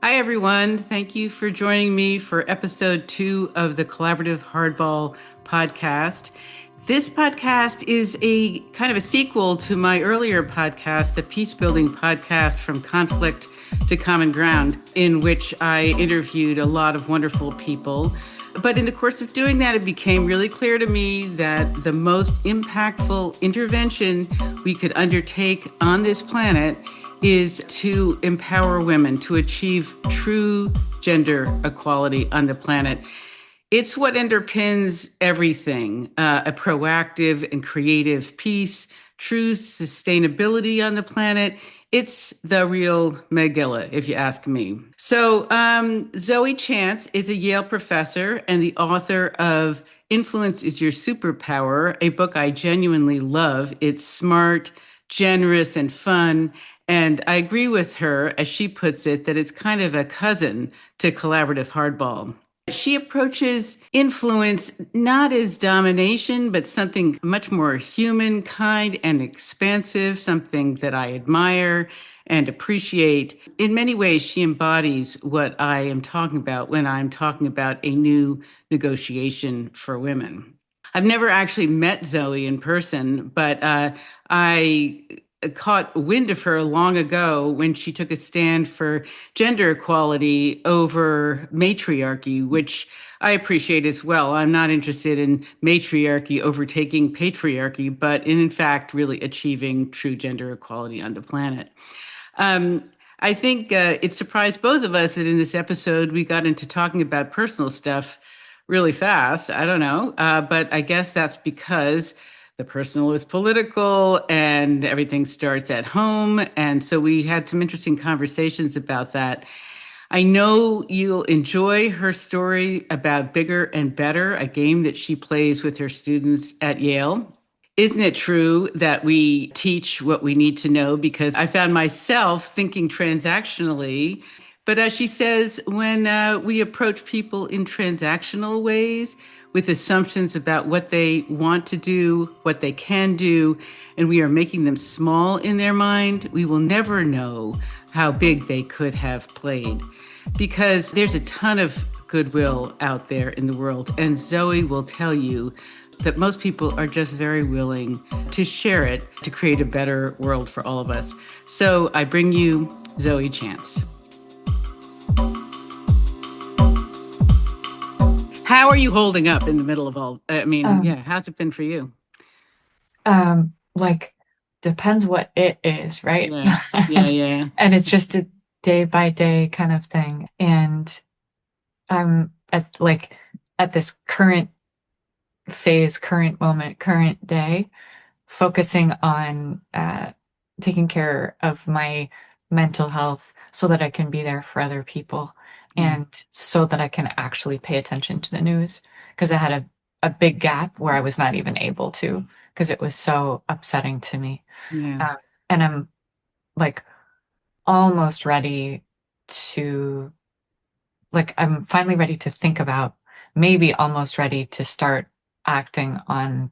Hi, everyone. Thank you for joining me for episode 2 of the Collaborative Hardball Podcast. This podcast is a kind of a sequel to my earlier podcast, the Peace Building Podcast From Conflict to Common Ground, in which I interviewed a lot of wonderful people. But in the course of doing that, it became really clear to me that the most impactful intervention we could undertake on this planet is to empower women to achieve true gender equality on the planet. It's what underpins everything, a proactive and creative peace, true sustainability on the planet. It's the real Megillah, if you ask me. So Zoe Chance is a Yale professor and the author of Influence Is Your Superpower, a book I genuinely love. It's smart, generous, and fun. And I agree with her, as she puts it, that it's kind of a cousin to Collaborative Hardball. She approaches influence not as domination, but something much more human, kind, and expansive, something that I admire and appreciate. In many ways, she embodies what I am talking about when I'm talking about a new negotiation for women. I've never actually met Zoe in person, but I caught wind of her long ago when she took a stand for gender equality over matriarchy, which I appreciate as well. I'm not interested in matriarchy overtaking patriarchy, but in fact, really achieving true gender equality on the planet. I think it surprised both of us that in this episode, we got into talking about personal stuff really fast. I don't know, but I guess that's because the personal is political and everything starts at home. And so we had some interesting conversations about that. I know you'll enjoy her story about Bigger and Better, a game that she plays with her students at Yale. Isn't it true that we teach what we need to know? Because I found myself thinking transactionally. But as she says, when we approach people in transactional ways, with assumptions about what they want to do, what they can do, and we are making them small in their mind, we will never know how big they could have played. Because there's a ton of goodwill out there in the world, and Zoe will tell you that most people are just very willing to share it to create a better world for all of us. So I bring you Zoe Chance. How are you holding up in the middle of all? How's it been for you? Depends what it is, right? Yeah. And it's just a day by day kind of thing. And I'm at this current phase, current moment, current day, focusing on taking care of my mental health so that I can be there for other people. And so that I can actually pay attention to the news, because I had a big gap where I was not even able to, because it was so upsetting to me. Yeah. And I'm almost ready to, I'm finally ready to think about, maybe almost ready to start acting on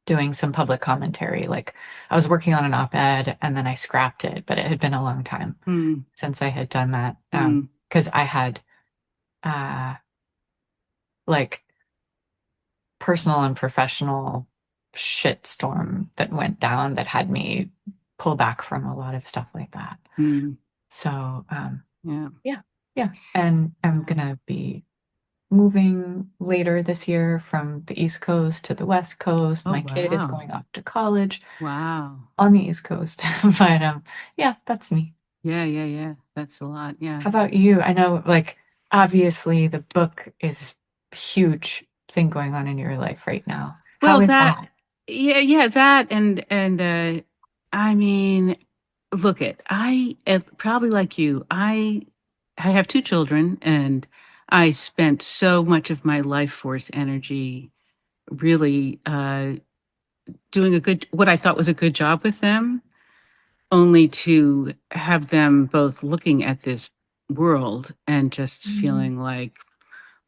doing some public commentary. I was working on an op-ed and then I scrapped it, but it had been a long time since I had done that. Because I had personal and professional shitstorm that went down that had me pull back from a lot of stuff like that. So yeah. And I'm gonna be moving later this year from the East Coast to the West Coast. My kid is going off to college. Wow. On the East Coast. But yeah, that's me. Yeah. That's a lot. Yeah. How about you? I know, obviously the book is a huge thing going on in your life right now. Well, How is that, that? that, and I mean, look I probably like you. I have 2 children, and I spent so much of my life force energy really doing what I thought was a good job with them, only to have them both looking at this world and just feeling like,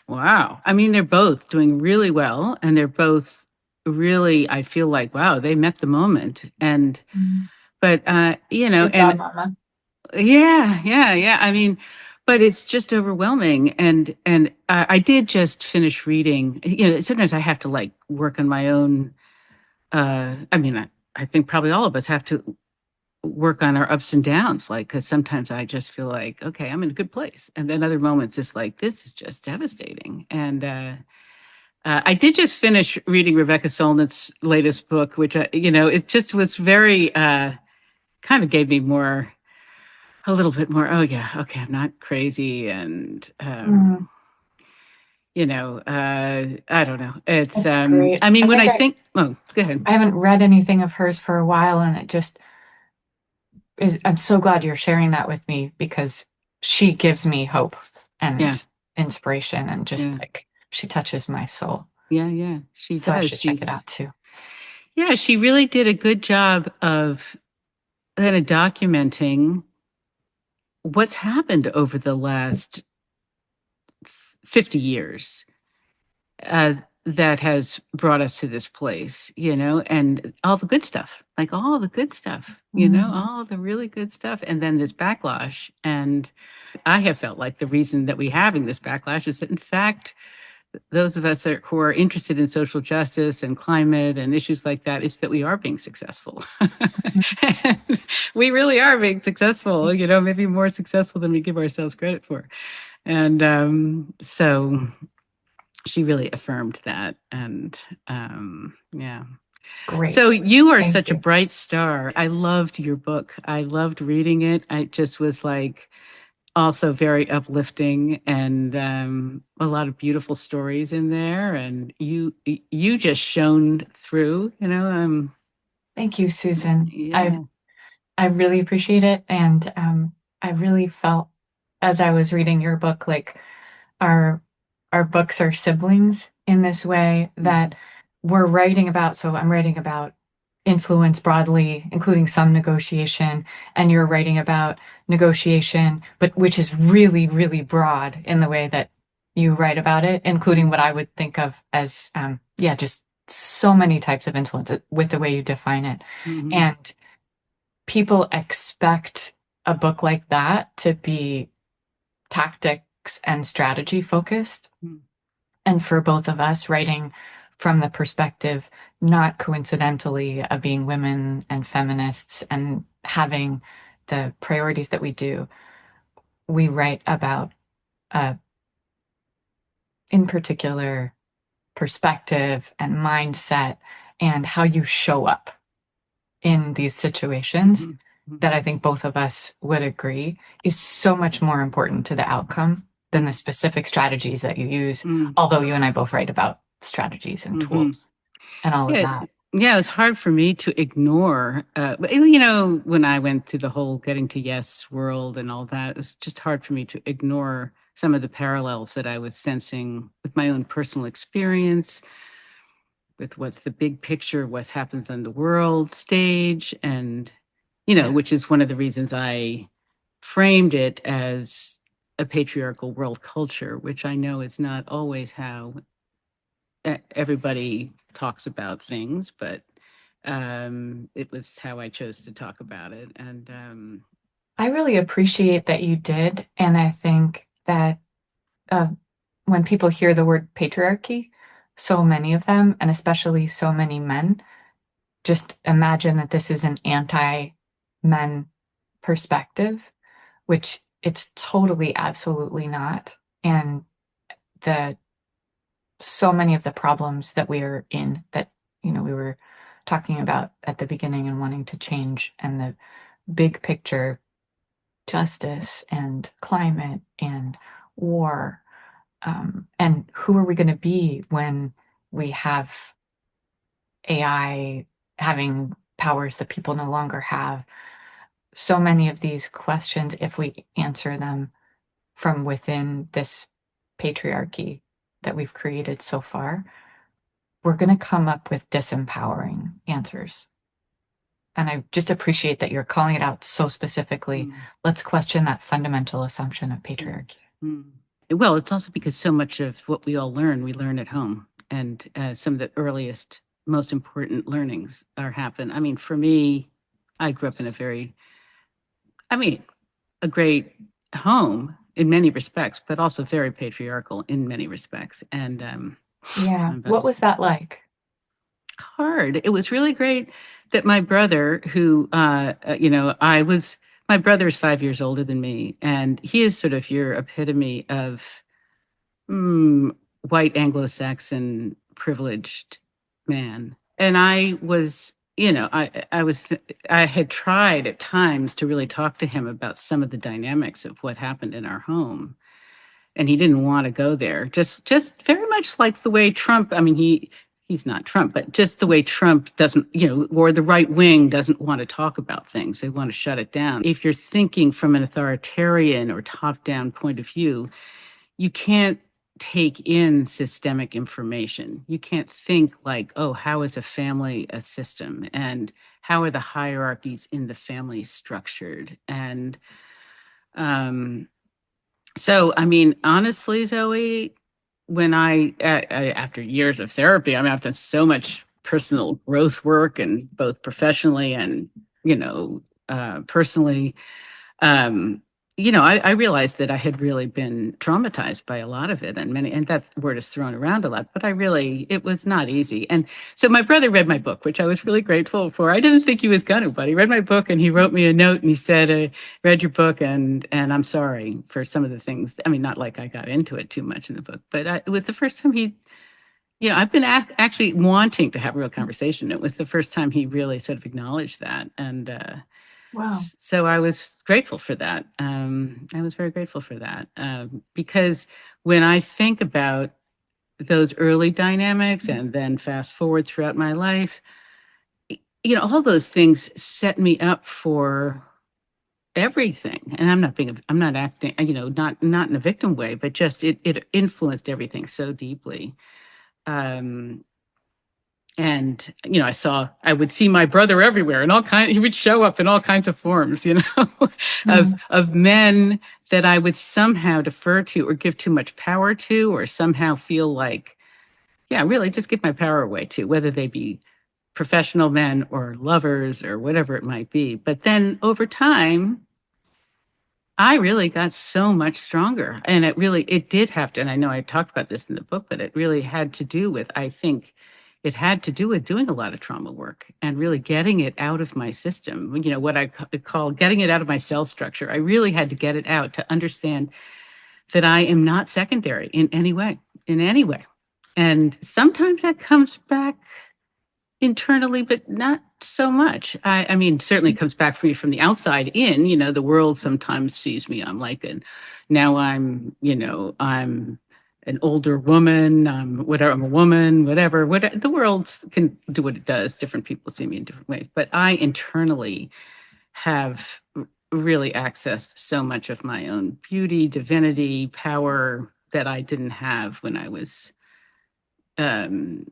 wow. I mean, they're both doing really well, and they're both really, I feel like, wow, they met the moment. But Good job, Mama. yeah. I mean, but it's just overwhelming. And I did just finish reading. Sometimes I have to like work on my own. I mean, I think probably all of us have to work on our ups and downs, like, because sometimes I just feel like, okay, I'm in a good place, and then other moments it's like, this is just devastating. And I did just finish reading Rebecca Solnit's latest book, which it just was very kind of gave me more, a little bit more. Oh yeah, okay, I'm not crazy, and Mm, I don't know. It's it's great. I mean, I when think I think, oh, go ahead. I haven't read anything of hers for a while, and it just is. I'm so glad you're sharing that with me because she gives me hope Yeah, and inspiration, and just yeah, like she touches my soul. yeah. She So I does. should check it out too. Yeah, she really did a good job of kind of documenting what's happened over the last 50 years uh, that has brought us to this place, and all the good stuff, like all the good stuff, Mm, all the really good stuff. And then this backlash. And I have felt like the reason that we're having this backlash is that, in fact, those of us who are interested in social justice and climate and issues like that, is that we are being successful. And we really are being successful, maybe more successful than we give ourselves credit for. And so she really affirmed that. And yeah. great. So you are Thank such a you. bright star. I loved your book. I loved reading it. I just was like, also very uplifting, and a lot of beautiful stories in there. And you just shone through. Thank you, Susan. Yeah. I really appreciate it, and I really felt as I was reading your book, like our our books are siblings in this way Mhm. that we're writing about. So I'm writing about influence broadly, including some negotiation, and you're writing about negotiation, but which is really, really broad in the way that you write about it, including what I would think of as, yeah, just so many types of influence with the way you define it. Mhm. And people expect a book like that to be tactics and strategy focused. Mhm. And for both of us, writing from the perspective, not coincidentally, of being women and feminists and having the priorities that we do, we write about, uh, in particular, perspective and mindset and how you show up in these situations Mhm. that I Mhm. think both of us would agree is so much more important to the outcome than the specific strategies that you use. Mhm. Although you and I both write about strategies and Mhm. tools and all of Yeah, that. yeah, it was hard for me to ignore. But, when I went through the whole getting to yes world and all that, it was just hard for me to ignore some of the parallels that I was sensing with my own personal experience, with what's the big picture, what happens on the world stage, and Yeah. which is one of the reasons I framed it as a patriarchal world culture, which I know is not always how everybody talks about things, but it was how I chose to talk about it. And I really appreciate that you did. And I think that uh, when people hear the word patriarchy, so many of them, and especially so many men, just imagine that this is an anti men perspective, which it's totally, absolutely not. And the so many of the problems that we are in that, we were talking about at the beginning and wanting to change, and the big picture justice and climate and war. And who are we going to be when we have AI having powers that people no longer have? So many of these questions, if we answer them from within this patriarchy that we've created so far, we're going to come up with disempowering answers. And I just appreciate that you're calling it out so specifically. mm, Let's question that fundamental assumption of mm, patriarchy. mm. Well, it's also because so much of what we learn at home, and some of the earliest, most important learnings are happen. I mean, for me, I grew up in a very, I mean, a great home, in many respects, but also very patriarchal in many respects. And Yeah. I'm about What to was say that like? hard. It was really great that my brother, who, my brother is 5 years older than me, and he is sort of your epitome of mm, white Anglo-Saxon privileged man. And I was, I had tried at times to really talk to him about some of the dynamics of what happened in our home, and he didn't want to go there. Just very much like the way Trump, I mean, he's not Trump, but just the way Trump doesn't, or the right wing doesn't want to talk about things. They want to shut it down. If you're thinking from an authoritarian or top-down point of view, you can't take in systemic information. You can't think like, oh, how is a family a system? And how are the hierarchies in the family structured? And um, so, I mean, honestly, Zoe, after years of therapy, I mean, I've done so much personal growth work and both professionally and, personally. um, I realized that I had really been traumatized by a lot of it, and that word is thrown around a lot, but it was not easy. And so my brother read my book, which I was really grateful for. I didn't think he was going to, but he read my book and he wrote me a note and he said, read your book and I'm sorry for some of the things. I mean, not like I got into it too much in the book, but it was the first time I've been actually wanting to have a real conversation. It was the first time he really sort of acknowledged that. And, Wow. so I was grateful for that. I was very grateful for that because when I think about those early dynamics and then fast forward throughout my life, all those things set me up for everything. And I'm not acting, not in a victim way, but just it influenced everything so deeply. Um, and I would see my brother everywhere and he would show up in all kinds of forms, Mm. of men that I would somehow defer to or give too much power to, or somehow feel like, yeah, really just give my power away to, whether they be professional men or lovers or whatever it might be. But then over time, I really got so much stronger, and it did have to, and I know I talked about this in the book, but it really had to do with, I think it had to do with doing a lot of trauma work and really getting it out of my system, what I call getting it out of my cell structure. I really had to get it out to understand that I am not secondary in any way. And sometimes that comes back internally, but not so much. I mean, certainly comes back for me from the outside in, the world sometimes sees me. Now I'm an older woman, whatever, I'm a woman, whatever, the world can do what it does. Different people see me in different ways, but I internally have really accessed so much of my own beauty, divinity, power that I didn't have when I was, um,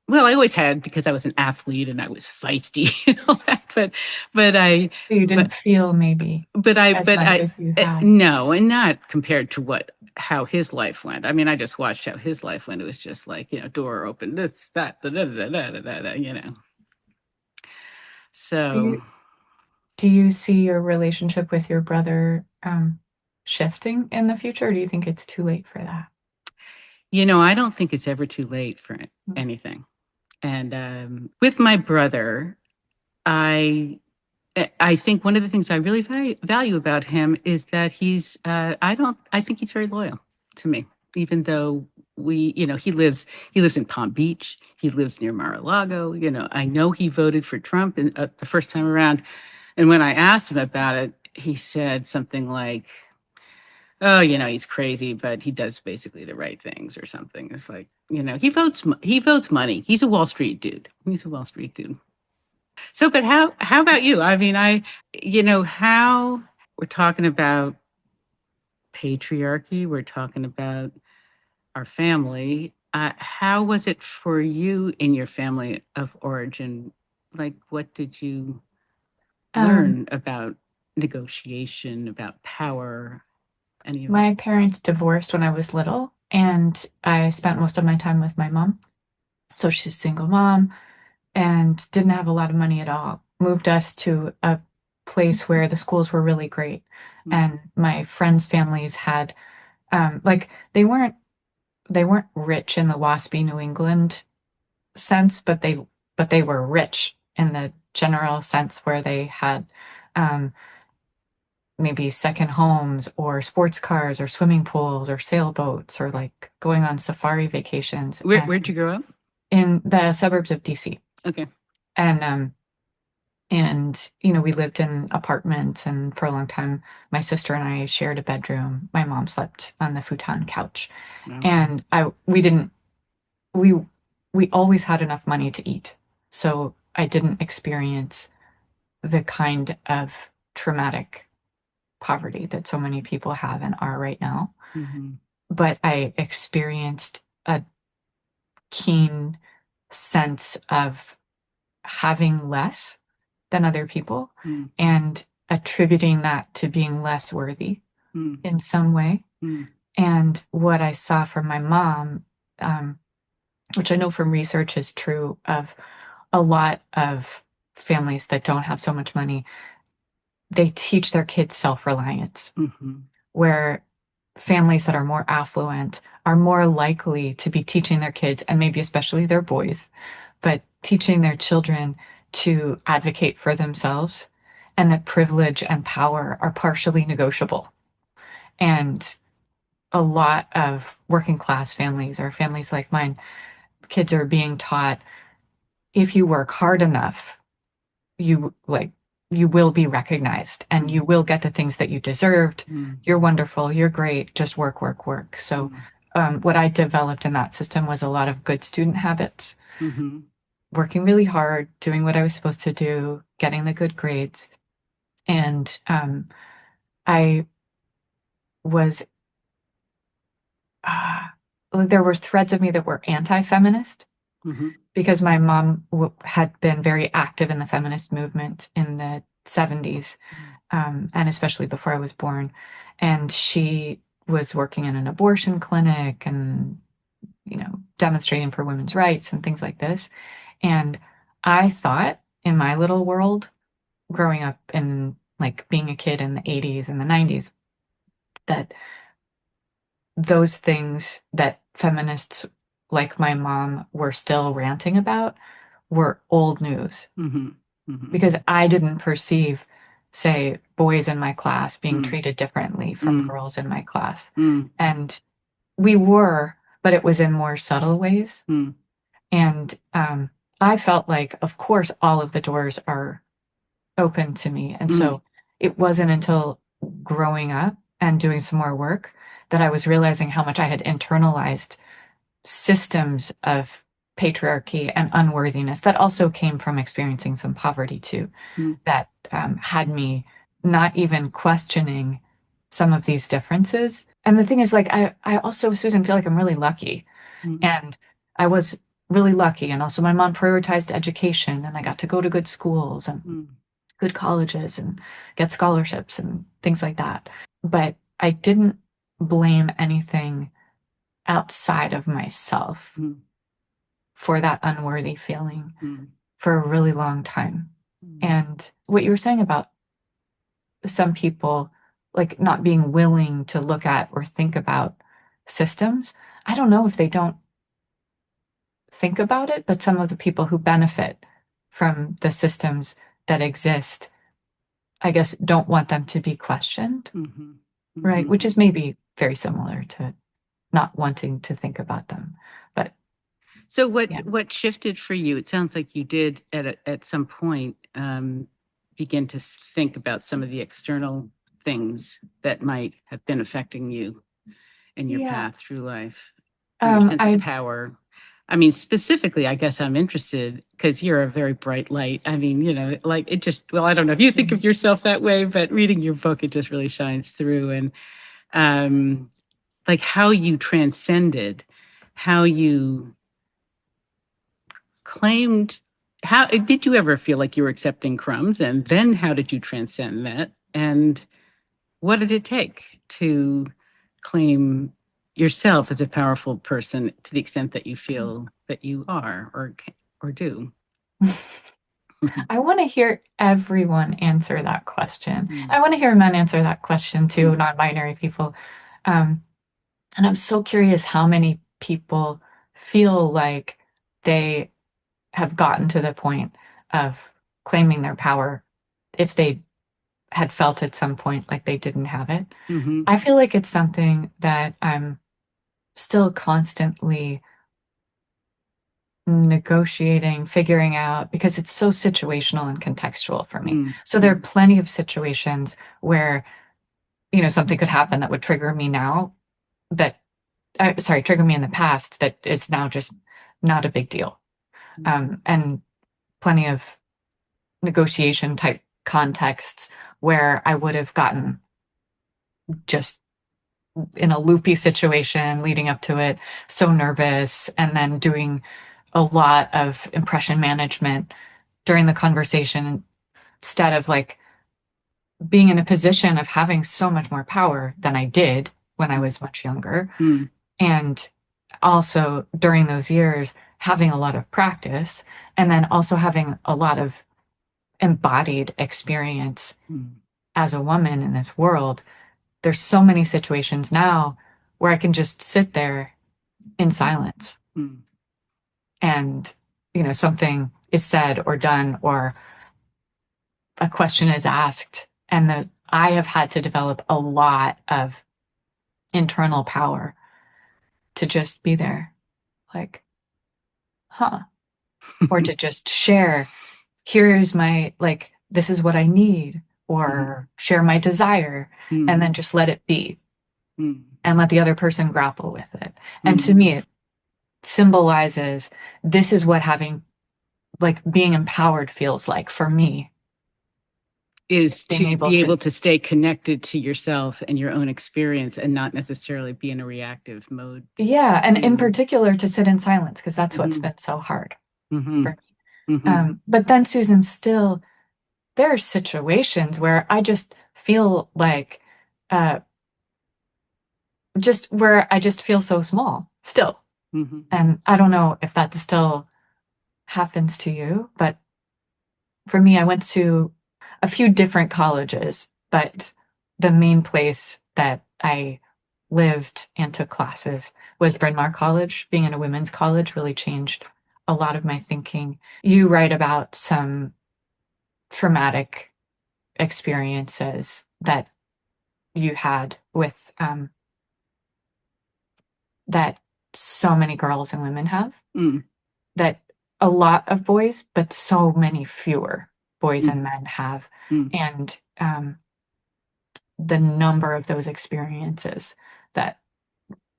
well, I always had because I was an athlete and I was feisty and all that. But I, You but didn't feel maybe as but much I, as you had. no, and not compared to how his life went. I mean, I just watched how his life went. It was just like, door open, this, that, da, da, da, da, da, da, da. Do So, you do you see your relationship with your brother shifting in the future, or do you think it's too late for that? I don't think it's ever too late for anything. And with my brother, I I think one of the things I really value about him is that I think he's very loyal to me, even though he lives in Palm Beach. He lives near Mar-a-Lago. I know he voted for Trump the first time around. And when I asked him about it, he said something like, oh, he's crazy, but he does basically the right things or something. It's like, he votes money. He's a Wall Street dude. He's a Wall Street dude. So, but how about you? I mean, how we're talking about patriarchy, we're talking about our family. How was it for you in your family of origin? Like, what did you Um, learn about negotiation, about power, any of that? my parents divorced when I was little, and I spent most of my time with my mom. So she's a single mom and didn't have a lot of money at all. Moved us to a place where the schools were really great. And my friends' families had like they weren't rich in the waspy New England sense, but they were rich in the general sense where they had um, maybe second homes or sports cars or swimming pools or sailboats or like going on safari vacations. Where'd you grow up? In the suburbs of DC. Okay. And we lived in apartments, and for a long time my sister and I shared a bedroom. My mom slept on the futon couch. Wow. And we always had enough money to eat. So I didn't experience the kind of traumatic poverty that so many people have and are right now. But I experienced a keen sense of having less than other people and attributing that to being less worthy in some way. And what I saw from my mom, which I know from research is true of a lot of families that don't have so much money, they teach their kids self-reliance, where families that are more affluent are more likely to be teaching their kids, and maybe especially their boys, but teaching their children to advocate for themselves, and that privilege and power are partially negotiable. And a lot of working class families or families like mine, kids are being taught, if you work hard enough, you will be recognized and you will get the things that you deserved. You're wonderful. You're great. Just work, work, work. So what I developed in that system was a lot of good student habits, working really hard, doing what I was supposed to do, getting the good grades. And I was, there were threads of me that were anti-feminist because my mom had been very active in the feminist movement in the 70s, and especially before I was born. And she was working in an abortion clinic and, demonstrating for women's rights and things like this. And I thought in my little world, growing up in like being a kid in the 80s and the 90s, that those things that feminists like my mom were still ranting about were old news. Because I didn't perceive, say, boys in my class being treated differently from girls in my class. And we were, but it was in more subtle ways. And I felt like, of course, all of the doors are open to me. And so it wasn't until growing up and doing some more work that I was realizing how much I had internalized systems of patriarchy and unworthiness that also came from experiencing some poverty too, that had me not even questioning some of these differences. And the thing is, like, I also, Susan, feel like I'm really lucky. And I was really lucky. And also my mom prioritized education, and I got to go to good schools and good colleges and get scholarships and things like that. But I didn't blame anything outside of myself for that unworthy feeling for a really long time. And what you were saying about some people like not being willing to look at or think about systems, I don't know if they don't think about it, but some of the people who benefit from the systems that exist, I guess, don't want them to be questioned, right? Which is maybe very similar to not wanting to think about them. But so what shifted for you? It sounds like you did at some point begin to think about some of the external things that might have been affecting you in your path through life, your sense of power. I mean, specifically, I guess I'm interested because you're a very bright light. I mean, like it just, well, I don't know if you think of yourself that way, but reading your book, it just really shines through. And like how you transcended, how you claimed, how did you ever feel like you were accepting crumbs? And then how did you transcend that? And what did it take to claim yourself as a powerful person to the extent that you feel that you are or do? I want to hear everyone answer that question. Mm, I want to hear men answer that question too, mm, non-binary people. Um, and I'm so curious how many people feel like they have gotten to the point of claiming their power if they had felt at some point like they didn't have it. mhm, I feel like it's something that I'm still constantly negotiating, figuring out, because it's so situational and contextual for me. mm, So there are plenty of situations where, something could happen that would trigger me now that, sorry, trigger me in the past that is now just not a big deal. mm, And plenty of negotiation type contexts where I would have gotten just in a loopy situation leading up to it, so nervous, and then doing a lot of impression management during the conversation instead of like being in a position of having so much more power than I did when I was much younger. mm, And also during those years, having a lot of practice and then also having a lot of embodied experience mm, as a woman in this world. There's so many situations now where I can just sit there in silence mm, and, something is said or done or a question is asked and that I have had to develop a lot of internal power to just be there, like, huh, or to just share, here's my, like, this is what I need, mhm, or share my desire, and mm, then just let it be mm, and let the other person grapple with it. And to mm. me, it symbolizes this is what having, like, being empowered feels like for me, Is being to able be to, able to stay connected to yourself and your own experience and not necessarily be in a reactive mode. yeah, and in Mm, particular to sit in silence, because that's what's mhm, been so hard for mhm, me. mhm, But then, Susan, still, there are situations where I just feel like, uh, just where I just feel so small still. mhm, And I don't know if that still happens to you, but for me, I went to a few different colleges, but the main place that I lived and took classes was Bryn Mawr College. Being in a women's college really changed a lot of my thinking. You write about some traumatic experiences that you had with that so many girls and women have, mm, that a lot of boys, but so many fewer boys mm, and men have. mm, And the number of those experiences that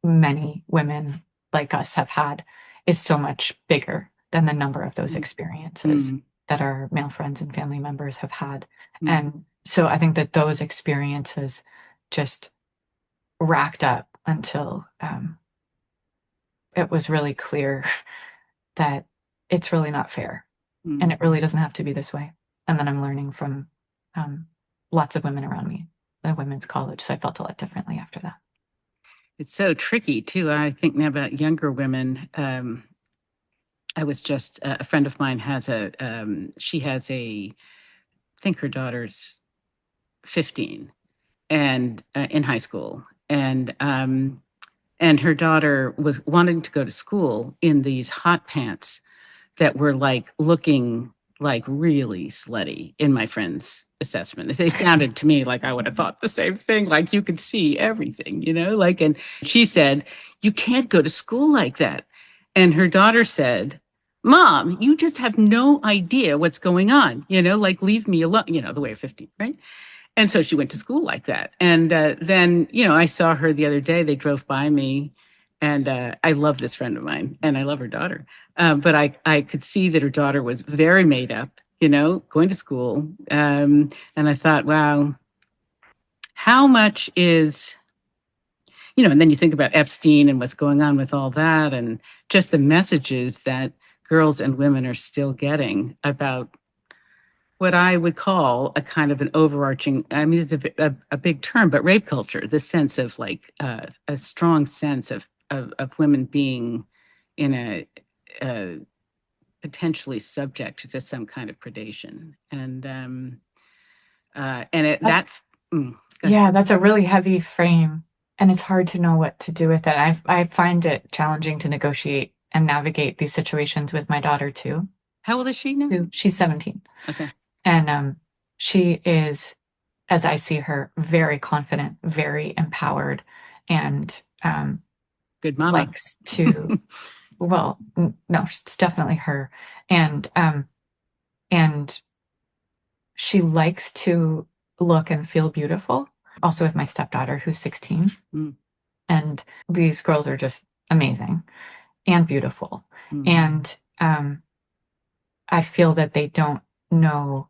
many women like us have had is so much bigger than the number of those mm, experiences mm, that our male friends and family members have had. mm. And so I think that those experiences just racked up until it was really clear that it's really not fair and Mm. it really doesn't have to be this way. And then I'm learning from um, lots of women around me, the women's college. So I felt a lot differently after that. It's so tricky too. I think now about younger women. I was just a friend of mine has she has I think her daughter's 15 and in high school, and her daughter was wanting to go to school in these hot pants that were like looking like really slutty in my friend's assessment. They sounded to me like I would have thought the same thing, like you could see everything, like, and she said, you can't go to school like that. And her daughter said, Mom, you just have no idea what's going on, like leave me alone, the way of 15, right? And so she went to school like that. And then, I saw her the other day. They drove by me. And I love this friend of mine and I love her daughter. But I could see that her daughter was very made up, going to school. And I thought, wow, how much is, and then you think about Epstein and what's going on with all that and just the messages that girls and women are still getting about what I would call a kind of an overarching, I mean, it's a big term, but rape culture, the sense of like a strong sense of women being in a potentially subject to some kind of predation. And yeah, that's a really heavy frame, and it's hard to know what to do with it. I find it challenging to negotiate and navigate these situations with my daughter too. How old is she now? She's 17. Okay. And she is, as I see her, very confident, very empowered, and good mama. likes to, well, no, it's definitely her. And she likes to look and feel beautiful. Also with my stepdaughter, who's 16. And these girls are just amazing and beautiful. And I feel that they don't know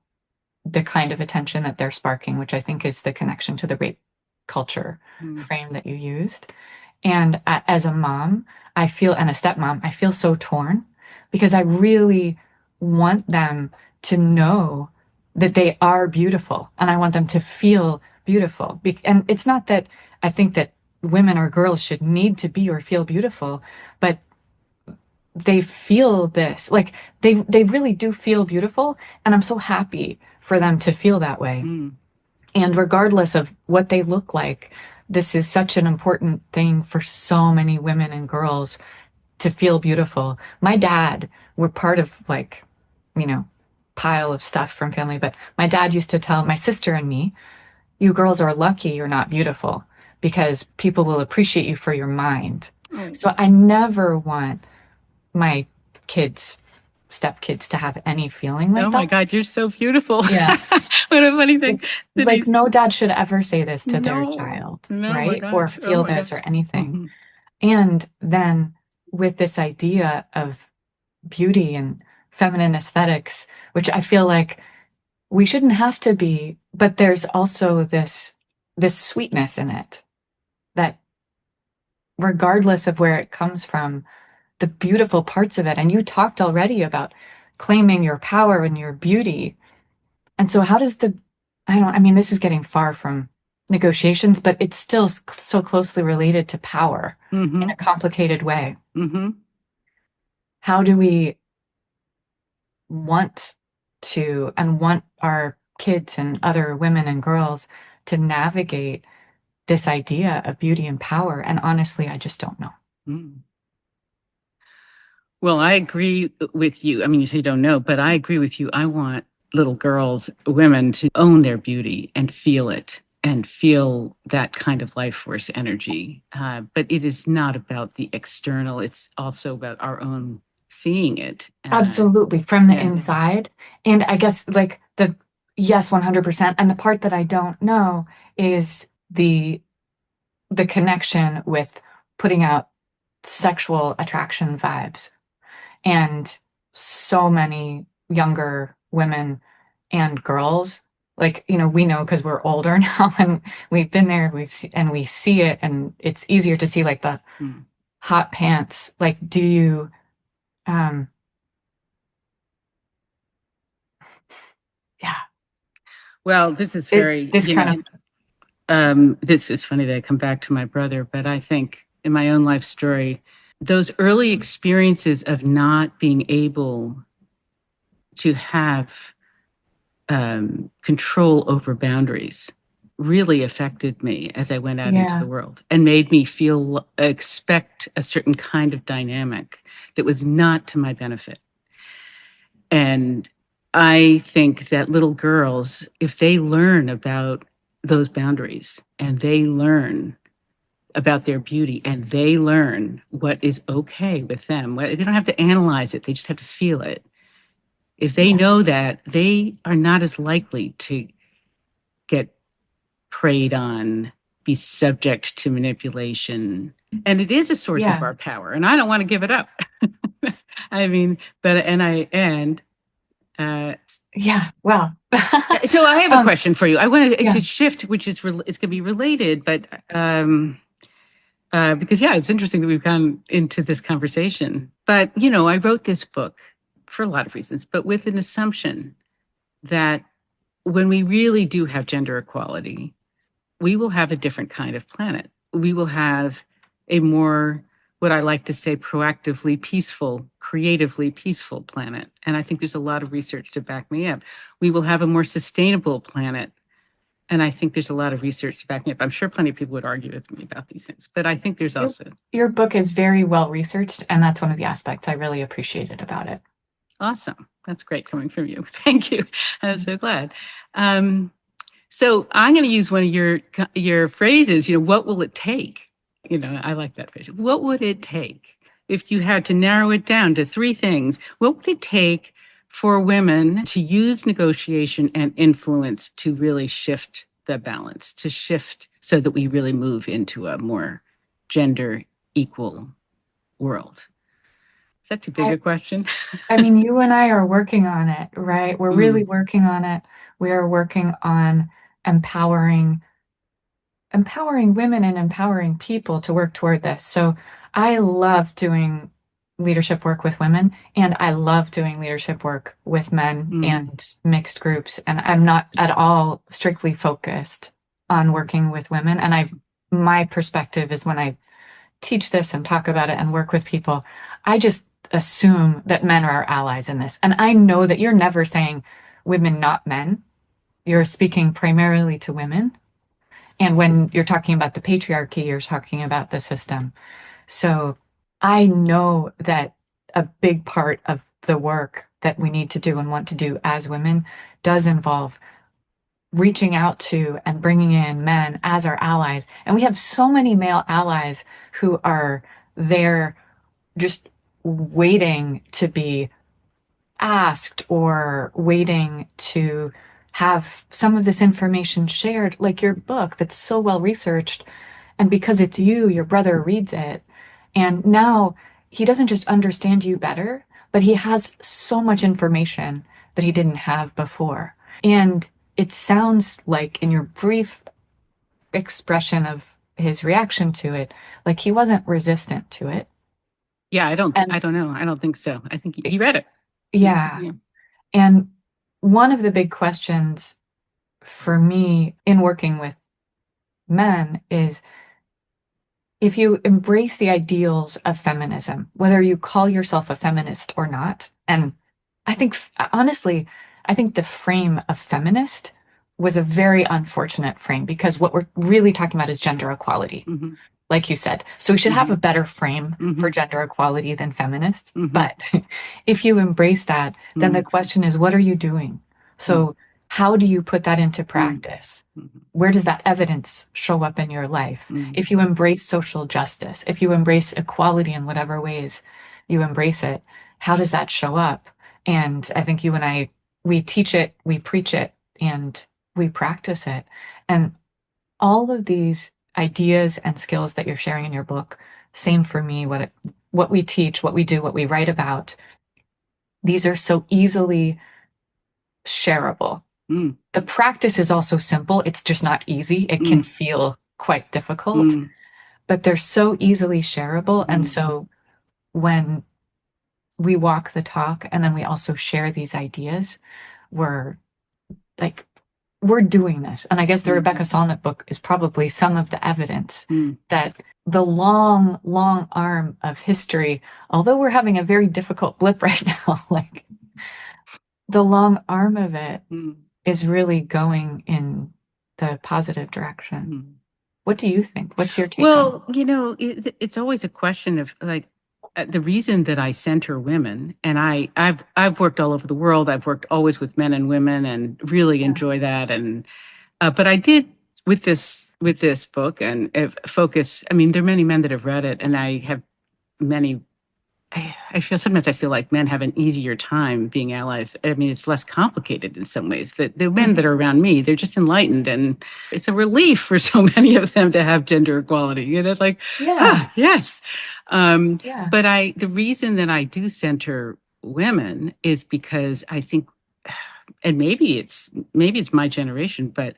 the kind of attention that they're sparking, which I think is the connection to the rape culture frame that you used. And as a mom, I feel, and a stepmom, I feel so torn because I really want them to know that they are beautiful, and I want them to feel beautiful. And it's not that I think that women or girls should need to be or feel beautiful, but they feel this, like they really do feel beautiful, and I'm so happy for them to feel that way. And regardless of what they look like, this is such an important thing for so many women and girls to feel beautiful. My dad, we're part of like, pile of stuff from family, but my dad used to tell my sister and me, you girls are lucky you're not beautiful because people will appreciate you for your mind. So I never want my stepkids to have any feeling like that. Oh my God, you're so beautiful. Yeah. What a funny thing. Like no dad should ever say this to their child, right? Or feel this or anything. And then with this idea of beauty and feminine aesthetics, which I feel like we shouldn't have to be, but there's also this sweetness in it that regardless of where it comes from, the beautiful parts of it. And you talked already about claiming your power and your beauty. And so how does this is getting far from negotiations, but it's still so closely related to power in a complicated way. How do we want our kids and other women and girls to navigate this idea of beauty and power? And honestly, I just don't know. Well, I agree with you. I mean, you say you don't know, but I agree with you. I want little girls, women to own their beauty and feel it and feel that kind of life force energy. But it is not about the external. It's also about our own seeing it. Absolutely. From the inside. And I guess like yes, 100%. And the part that I don't know is the connection with putting out sexual attraction vibes. And so many younger women and girls, like, we know because we're older now and we've been there, we see it, and it's easier to see like the hot pants. Like, do you, yeah. Well, this is very, this is funny that I come back to my brother, but I think in my own life story, those early experiences of not being able to have control over boundaries really affected me as I went out into the world and made me expect a certain kind of dynamic that was not to my benefit. And I think that little girls, if they learn about those boundaries and they learn about their beauty and they learn what is okay with them, they don't have to analyze it, they just have to feel it. If they know that, they are not as likely to get preyed on, be subject to manipulation. And it is a source of our power, and I don't want to give it up. I mean, well. So I have a question for you. I want to shift, which is it's going to be related, but because it's interesting that we've gone into this conversation. But I wrote this book for a lot of reasons, but with an assumption that when we really do have gender equality, we will have a different kind of planet. We will have a more what I like to say, proactively peaceful, creatively peaceful planet. And I think there's a lot of research to back me up. We will have a more sustainable planet. And I think there's a lot of research to back me up. I'm sure plenty of people would argue with me about these things, but I think there's also... Your book is very well researched, and that's one of the aspects I really appreciated about it. Awesome. That's great coming from you. Thank you. I'm so glad. So I'm going to use one of your phrases, what will it take? I like that phrase. What would it take if you had to narrow it down to three things? What would it take for women to use negotiation and influence to really shift the balance, to shift so that we really move into a more gender equal world? Is that too big a question? I mean, you and I are working on it, right? We're really working on it. We are working on empowering women and empowering people to work toward this. So I love doing leadership work with women, and I love doing leadership work with men and mixed groups. And I'm not at all strictly focused on working with women. And my perspective is, when I teach this and talk about it and work with people, I just assume that men are our allies in this. And I know that you're never saying women, not men. You're speaking primarily to women. And when you're talking about the patriarchy, you're talking about the system. So I know that a big part of the work that we need to do and want to do as women does involve reaching out to and bringing in men as our allies. And we have so many male allies who are there just waiting to be asked or waiting to have some of this information shared, like your book that's so well researched. And because it's you, your brother reads it. And now he doesn't just understand you better, but he has so much information that he didn't have before. And it sounds like, in your brief expression of his reaction to it, like he wasn't resistant to it. Yeah, I don't know. I don't think so. I think he read it. Yeah. And one of the big questions for me in working with men is, if you embrace the ideals of feminism, whether you call yourself a feminist or not, and I think, honestly, I think the frame of feminist was a very unfortunate frame, because what we're really talking about is gender equality, like you said. So we should have a better frame for gender equality than feminist. But if you embrace that, then the question is, what are you doing? So how do you put that into practice? Where does that evidence show up in your life? If you embrace social justice, if you embrace equality in whatever ways you embrace it, how does that show up? And I think you and I, we teach it, we preach it, and we practice it. And all of these ideas and skills that you're sharing in your book, same for me, what we teach, what we do, what we write about, these are so easily shareable. The practice is also simple. It's just not easy. It can feel quite difficult, but they're so easily shareable. And so when we walk the talk and then we also share these ideas, we're doing this. And I guess the Rebecca Solnit book is probably some of the evidence that the long, long arm of history, although we're having a very difficult blip right now, like the long arm of it is really going in the positive direction. What do you think? What's your take on it? It's always a question of, like, the reason that I center women, and I've worked all over the world. I've worked always with men and women, and really enjoy that. And but I did with this book and focus. I mean, there are many men that have read it, and I have many. I feel like men have an easier time being allies. I mean, it's less complicated in some ways. The men that are around me, they're just enlightened, and it's a relief for so many of them to have gender equality. It's like, yes. But the reason that I do center women is because I think, and maybe it's my generation, but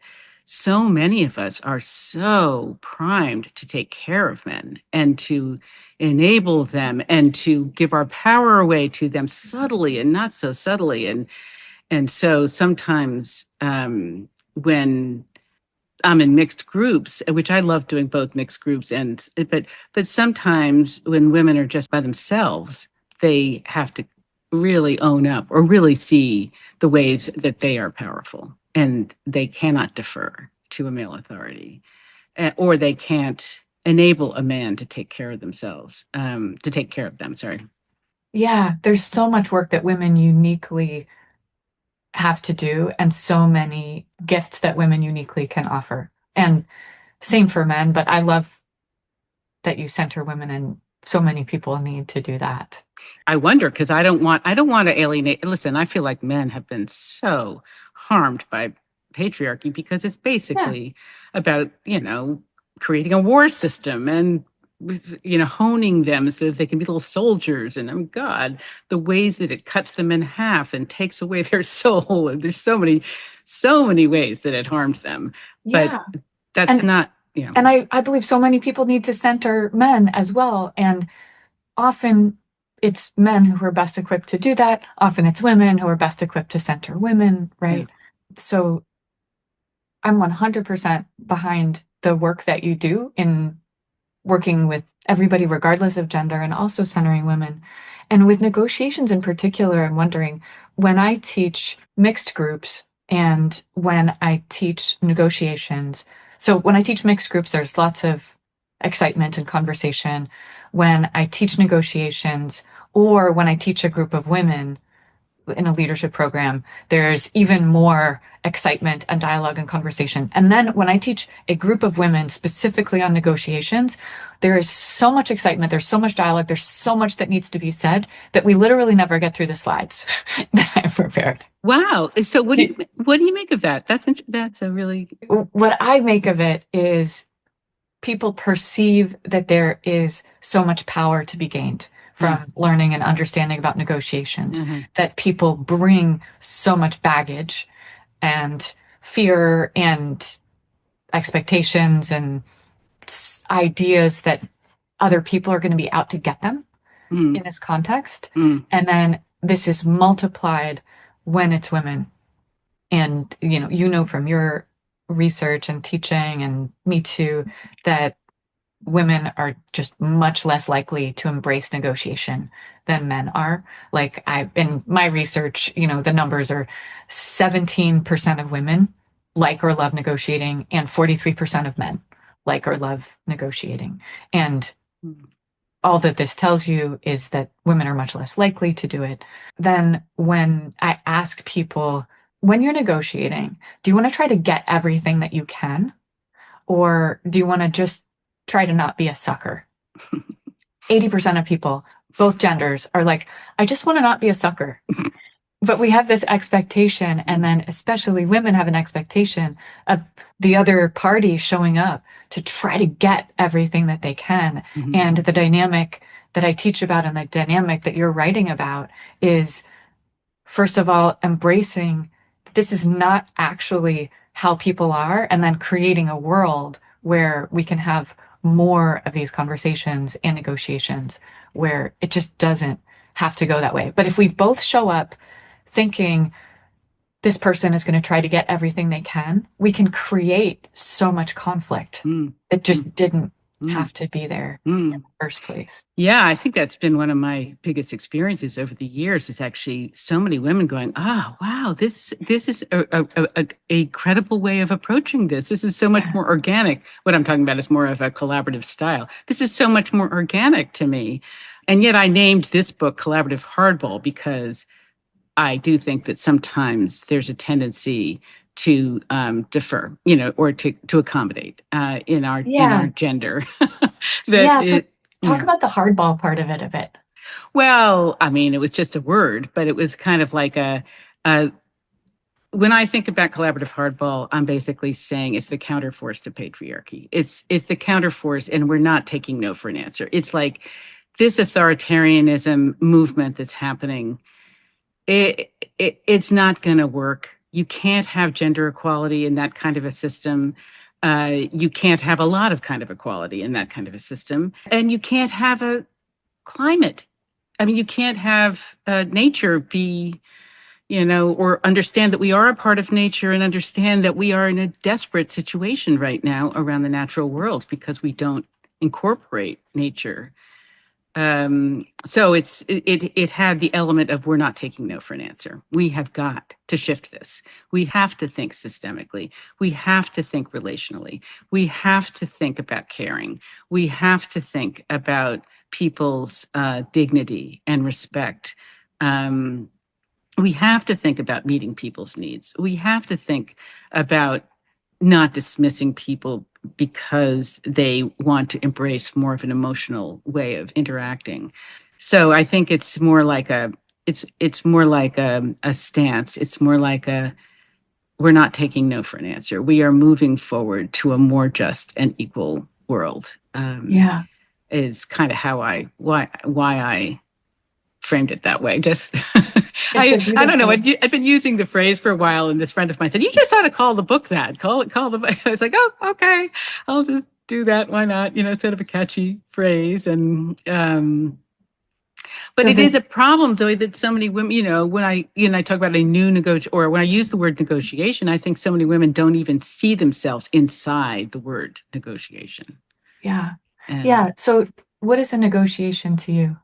so many of us are so primed to take care of men and to enable them and to give our power away to them subtly and not so subtly. And so sometimes when I'm in mixed groups, which I love doing both mixed groups but sometimes when women are just by themselves, they have to really own up or really see the ways that they are powerful and they cannot defer to a male authority, or they can't enable a man to take care of themselves, to take care of them. Sorry. Yeah, there's so much work that women uniquely have to do, and so many gifts that women uniquely can offer. And same for men, but I love that you center women, and so many people need to do that. I wonder, because I don't want to alienate. Listen, I feel like men have been so harmed by patriarchy because it's Yeah. basically about, creating a war system and honing them so that they can be little soldiers. And oh God, the ways that it cuts them in half and takes away their soul. And there's so many ways that it harms them. But Yeah. that's And not, and I believe so many people need to center men as well. And often it's men who are best equipped to do that. Often it's women who are best equipped to center women, yeah. right? So I'm 100% behind the work that you do in working with everybody, regardless of gender, and also centering women. And with negotiations in particular, I'm wondering, when I teach mixed groups and when I teach negotiations, so when I teach mixed groups, there's lots of excitement and conversation. When I teach negotiations, or when I teach a group of women in a leadership program, there's even more excitement and dialogue and conversation. And then when I teach a group of women specifically on negotiations, there is so much excitement, there's so much dialogue, there's so much that needs to be said that we literally never get through the slides that I've prepared. Wow. So what do you make of that? That's a really. What I make of it is people perceive that there is so much power to be gained Yeah. from learning and understanding about negotiations, Uh-huh. that people bring so much baggage and fear and expectations and ideas that other people are going to be out to get them Mm, in this context. mm, And then this is multiplied when it's women. And you know from your research and teaching, and me too, that women are just much less likely to embrace negotiation than men are. Like in my research, the numbers are 17% of women like or love negotiating, and 43% of men like or love negotiating. And mm, all that this tells you is that women are much less likely to do it. Then when I ask people, when you're negotiating, do you want to try to get everything that you can? Or do you want to just try to not be a sucker? 80% of people, both genders, are like, I just want to not be a sucker. But we have this expectation, and then especially women have an expectation of the other party showing up to try to get everything that they can. mhm, And the dynamic that I teach about and the dynamic that you're writing about is, first of all, embracing this is not actually how people are, and then creating a world where we can have more of these conversations and negotiations where it just doesn't have to go that way. But if we both show up thinking this person is going to try to get everything they can, we can create so much conflict mm, that mm, just didn't mm, have to be there in mm. the first place. Yeah, I think that's been one of my biggest experiences over the years, is actually so many women going, "Oh, wow, this is a credible way of approaching this. This is so much Yeah. more organic." What I'm talking about is more of a collaborative style. This is so much more organic to me. And yet I named this book Collaborative Hardball because I do think that sometimes there's a tendency to defer, or to accommodate in our Yeah. gender. that Yeah. So it, talk yeah. about the hardball part of it a bit. Well, I mean, it was just a word, but it was kind of like a when I think about collaborative hardball, I'm basically saying it's the counterforce to patriarchy. It's the counterforce, and we're not taking no for an answer. It's like this authoritarianism movement that's happening. It's not going to work. You can't have gender equality in that kind of a system. You can't have a lot of kind of equality in that kind of a system, and you can't have a climate. I mean, you can't have nature be or understand that we are a part of nature and understand that we are in a desperate situation right now around the natural world because we don't incorporate nature. So it had the element of we're not taking no for an answer. We have got to shift this. We have to think systemically. We have to think relationally. We have to think about caring. We have to think about people's dignity and respect. We have to think about meeting people's needs. We have to think about not dismissing people because they want to embrace more of an emotional way of interacting. So I think it's more like it's more like a stance. It's more like we're not taking no for an answer. We are moving forward to a more just and equal world. Yeah. Is kind of why I framed it that way. Just It's a I don't know. beautiful, I've been using the phrase for a while, and this friend of mine said, "You just ought to call the book that. Call the book." I was like, "Oh, okay, I'll just do that. Why not? Instead of a catchy phrase." And but does it it, is a problem, Zoe, that so many women, when I talk about a new negotiation, or when I use the word negotiation, I think so many women don't even see themselves inside the word negotiation. yeah. And Yeah. So what is a negotiation to you?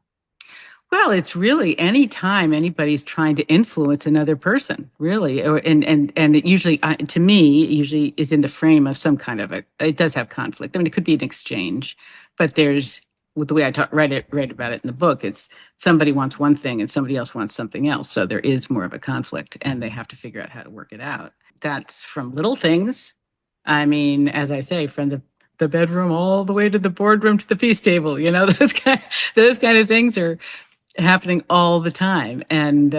well, it's really any time anybody's trying to influence another person, really, and it usually, to me, it usually is in the frame of some kind of it does have conflict. I mean, it could be an exchange, but there's with the way I write about it in the book, it's somebody wants one thing and somebody else wants something else, so there is more of a conflict, and they have to figure out how to work it out. That's from little things. I mean, as I say, from the bedroom all the way to the boardroom to the peace table, those kind of things are happening all the time. And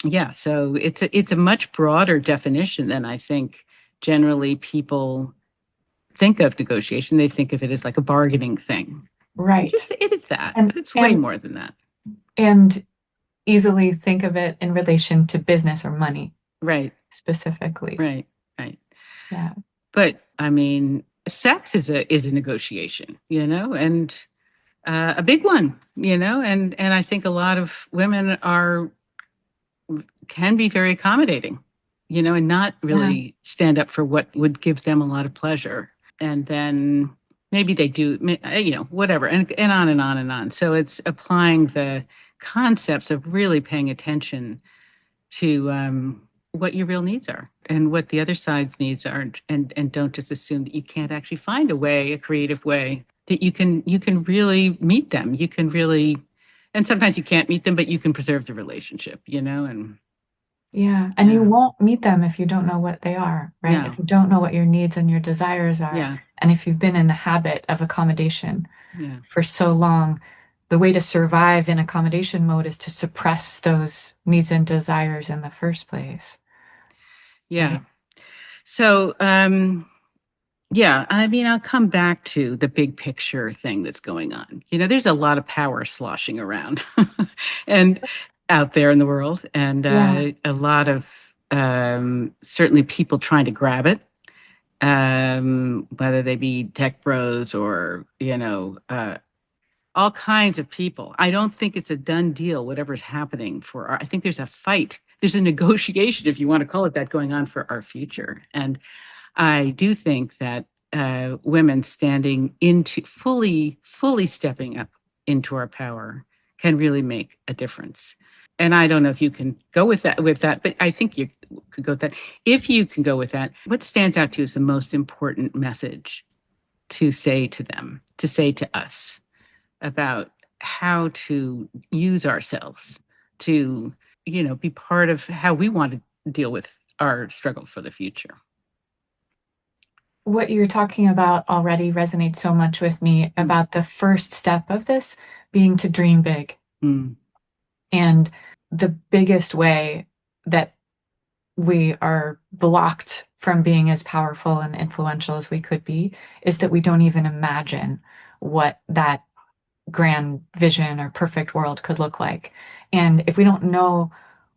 yeah, so it's a much broader definition than I think generally people think of negotiation. They think of it as like a bargaining thing, which Right. it is that, And but it's way and more than that. and easily think of it in relation to business or money Right, specifically. right, right. Yeah. But I mean, sex is a negotiation, and a big one, and I think a lot of women can be very accommodating, and not Yeah. really stand up for what would give them a lot of pleasure. And then maybe they do, whatever, and on and on and on. So it's applying the concepts of really paying attention to what your real needs are and what the other side's needs are, and don't just assume that you can't actually find a creative way that you can really meet them. You can really, and sometimes you can't meet them, but you can preserve the relationship, and Yeah. And you yeah. won't meet them if you don't know what they are, right? If No. you don't know what your needs and your desires are, Yeah. and if you've been in the habit of accommodation Yeah. for so long, the way to survive in accommodation mode is to suppress those needs and desires in the first place, Yeah. right? So, yeah, I mean, I'll come back to the big picture thing that's going on. There's a lot of power sloshing around and out there in the world, and Yeah. a lot of certainly people trying to grab it, whether they be tech bros or, all kinds of people. I don't think it's a done deal, whatever's happening I think there's a fight. There's a negotiation, if you want to call it that, going on for our future. And I do think that women standing into fully stepping up into our power can really make a difference. And I don't know if you can go with that, but I think you could go with that. If you can go with that, what stands out to you as the most important message to say to them, to say to us about how to use ourselves to, be part of how we want to deal with our struggle for the future? What you're talking about already resonates so much with me Mm, about the first step of this being to dream big. mm, And the biggest way that we are blocked from being as powerful and influential as we could be is that we don't even imagine what that grand vision or perfect world could look like. And if we don't know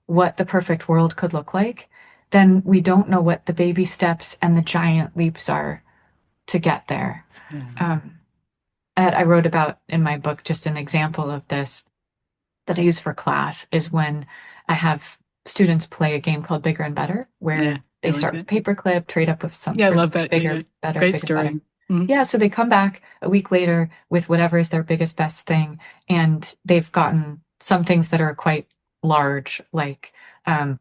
what the perfect world could look like, then we don't know what the baby steps and the giant leaps are to get there. yeah. Um, and I wrote about in my book just an example of this that I use for class is when I have students play a game called Bigger and Better, where they start with paperclip, trade up with I love that. bigger, better, Great bigger, story. better. Mm-hmm. Yeah, so they come back a week later with whatever is their biggest, best thing, and they've gotten some things that are quite large, like a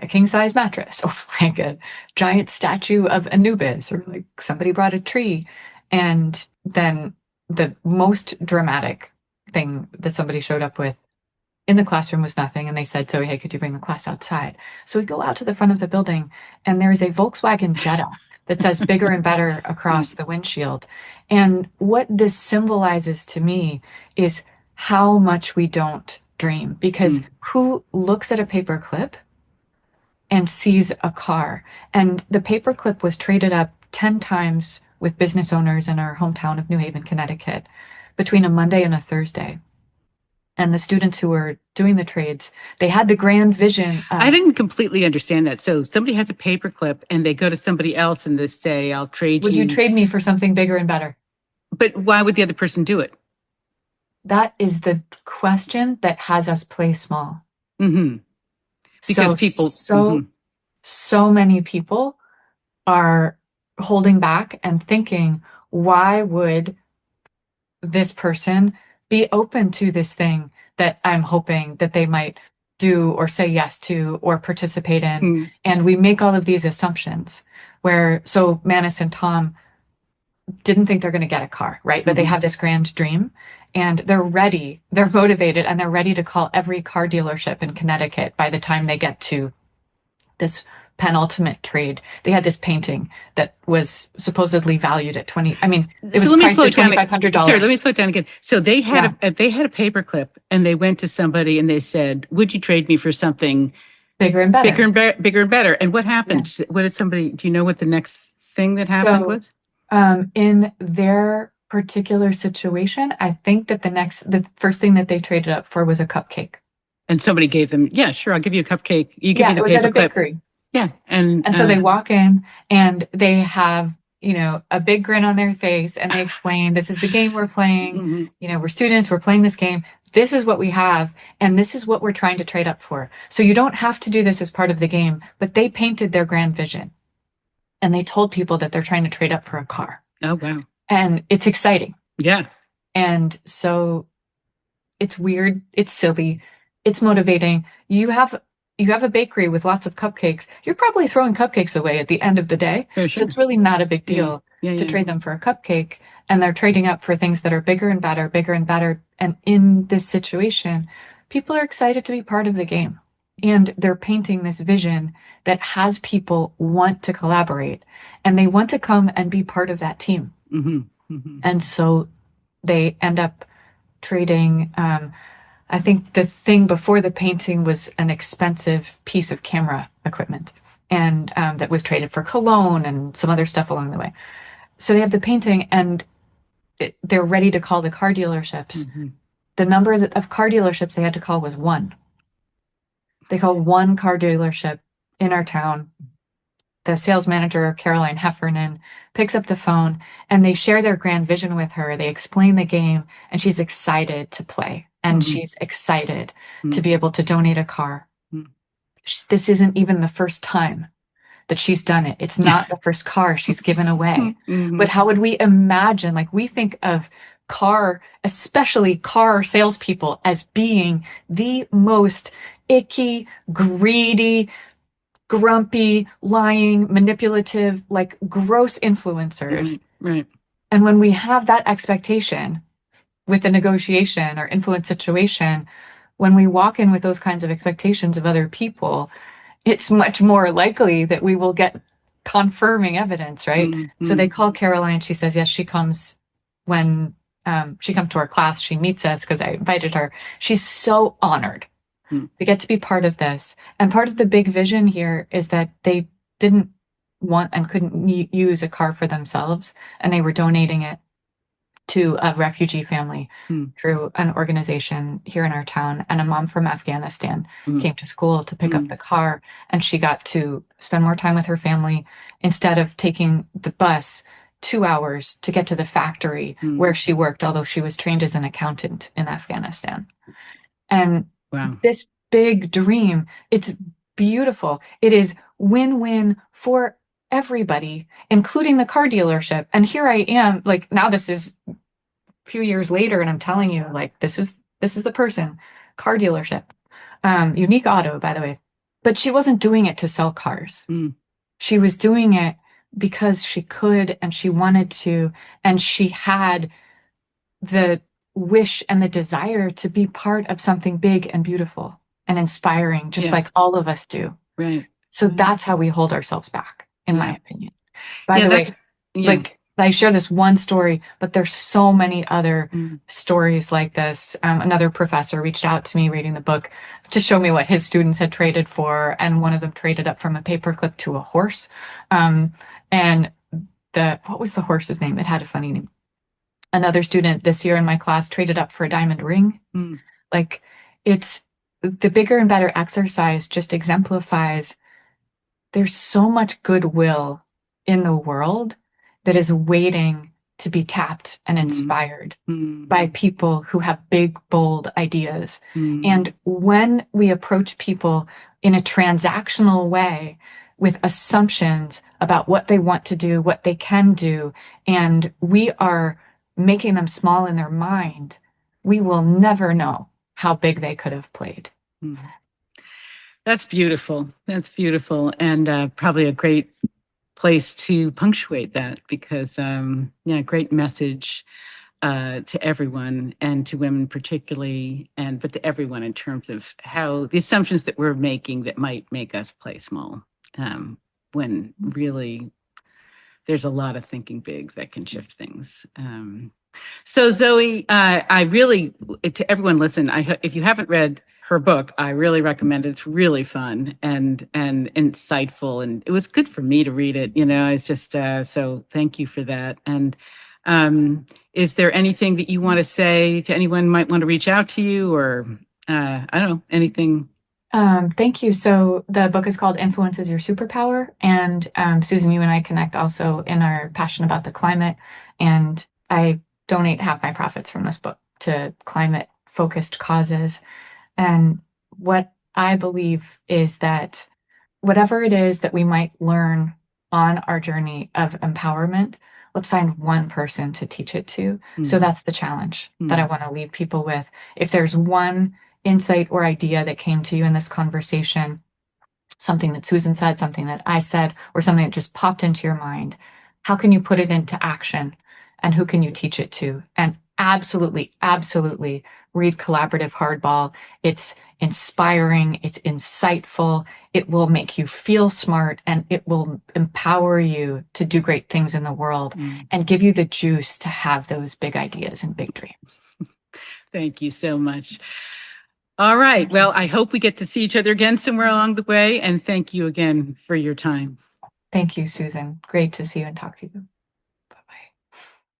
king size mattress, or like a giant statue of Anubis, or like somebody brought a tree. And then the most dramatic thing that somebody showed up with in the classroom was nothing. And they said, "So, hey, could you bring the class outside?" So we go out to the front of the building, and there is a Volkswagen Jetta that says Bigger and Better across the windshield. And what this symbolizes to me is how much we don't dream, because who looks at a paper clip and sees a car? And the paperclip was traded up 10 times with business owners in our hometown of New Haven, Connecticut, between a Monday and a Thursday. And the students who were doing the trades, they had the grand vision. I didn't completely understand that. So somebody has a paperclip and they go to somebody else and they say, "I'll trade Would you trade me for something bigger and better?" But why would the other person do it? That is the question that has us play small. Mm-hmm. Because so many people are holding back and thinking, why would this person be open to this thing that I'm hoping that they might do or say yes to or participate in? And we make all of these assumptions so Manus and Tom didn't think they're going to get a car, right? But they have this grand dream, and they're motivated, and they're ready to call every car dealership in Connecticut by the time they get to this penultimate trade. They had this painting that was supposedly valued at it was priced at $2,500. Sure, let me slow it down again. So they had a paperclip, and they went to somebody and they said, "Would you trade me for something bigger and better?" Bigger and better. And what happened? Yeah. What did do you know what the next thing that happened was? In their particular situation, I think that the first thing that they traded up for was a cupcake. And somebody gave them, "Yeah, sure, I'll give you a cupcake. You give me the paperclip." It was at a bakery. Yeah. And so they walk in and they have, a big grin on their face, and they explain, "This is the game we're playing. We're students, we're playing this game. This is what we have, and this is what we're trying to trade up for. So you don't have to do this as part of the game." But they painted their grand vision, and they told people that they're trying to trade up for a car. Oh, wow. And it's exciting. Yeah. And so it's weird. It's silly. It's motivating. You have a bakery with lots of cupcakes. You're probably throwing cupcakes away at the end of the day. Sure. So it's really not a big deal to trade them for a cupcake. And they're trading up for things that are bigger and better, bigger and better. And in this situation, people are excited to be part of the game. And they're painting this vision that has people want to collaborate, and they want to come and be part of that team. And so they end up trading. I think the thing before the painting was an expensive piece of camera equipment, and that was traded for cologne and some other stuff along the way. So they have the painting, and they're ready to call the car dealerships. The number of car dealerships they had to call was one. They called one car dealership in our town. The sales manager, Caroline Heffernan, picks up the phone, and they share their grand vision with her. They explain the game, and she's excited to play, and she's excited to be able to donate a car. This isn't even the first time that she's done it. It's not the first car she's given away. But how would we imagine, we think of especially car salespeople, as being the most icky, greedy, grumpy, lying, manipulative, gross influencers. Right. And when we have that expectation with a negotiation or influence situation, when we walk in with those kinds of expectations of other people, it's much more likely that we will get confirming evidence, right? So they call Caroline. She says, yes, she comes when she comes to our class. She meets us because I invited her. She's so honored to get to be part of this. And part of the big vision here is that they didn't want and couldn't use a car for themselves, and they were donating it to a refugee family through an organization here in our town. And a mom from Afghanistan came to school to pick up the car, and she got to spend more time with her family instead of taking the bus 2 hours to get to the factory where she worked, although she was trained as an accountant in Afghanistan. And this big dream. It's beautiful. It is win-win for everybody, including the car dealership. And here I am, like now this is a few years later, and I'm telling you, like this is the person, car dealership, unique auto, by the way. But she wasn't doing it to sell cars. Mm. She was doing it because she could and she wanted to, and she had the wish and the desire to be part of something big and beautiful and inspiring, just Yeah. like all of us do. Right. So that's how we hold ourselves back, in my Yeah. opinion. By Yeah, the way, yeah. like I share this one story, but there's so many other stories like this. Another professor reached out to me reading the book to show me what his students had traded for, and one of them traded up from a paperclip to a horse. And what was the horse's name? It had a funny name. Another student this year in my class traded up for a diamond ring. Like it's the bigger and better exercise just exemplifies there's so much goodwill in the world that is waiting to be tapped and inspired by people who have big, bold ideas. And when we approach people in a transactional way with assumptions about what they want to do, what they can do, and we are making them small in their mind, we will never know how big they could have played. That's beautiful. That's beautiful. And probably a great place to punctuate that because, great message to everyone and to women particularly, but to everyone in terms of how the assumptions that we're making that might make us play small when really there's a lot of thinking big that can shift things. So Zoe, I really, to everyone listen, if you haven't read her book, I really recommend it. It's really fun and insightful, and it was good for me to read it. It's just so thank you for that. And is there anything that you want to say to anyone who might want to reach out to you, or I don't know, anything? Thank you. So the book is called Influence Is Your Superpower, and Susan, you and I connect also in our passion about the climate, and I donate half my profits from this book to climate-focused causes. And what I believe is that whatever it is that we might learn on our journey of empowerment, let's find one person to teach it to. So that's the challenge that I want to leave people with. If there's one insight or idea that came to you in this conversation, something that Susan said, something that I said, or something that just popped into your mind, how can you put it into action? And who can you teach it to? And absolutely, absolutely read Collaborative Hardball. It's inspiring, it's insightful, it will make you feel smart, and it will empower you to do great things in the world and give you the juice to have those big ideas and big dreams. Thank you so much. All right. Well, I hope we get to see each other again somewhere along the way. And thank you again for your time. Thank you, Susan. Great to see you and talk to you.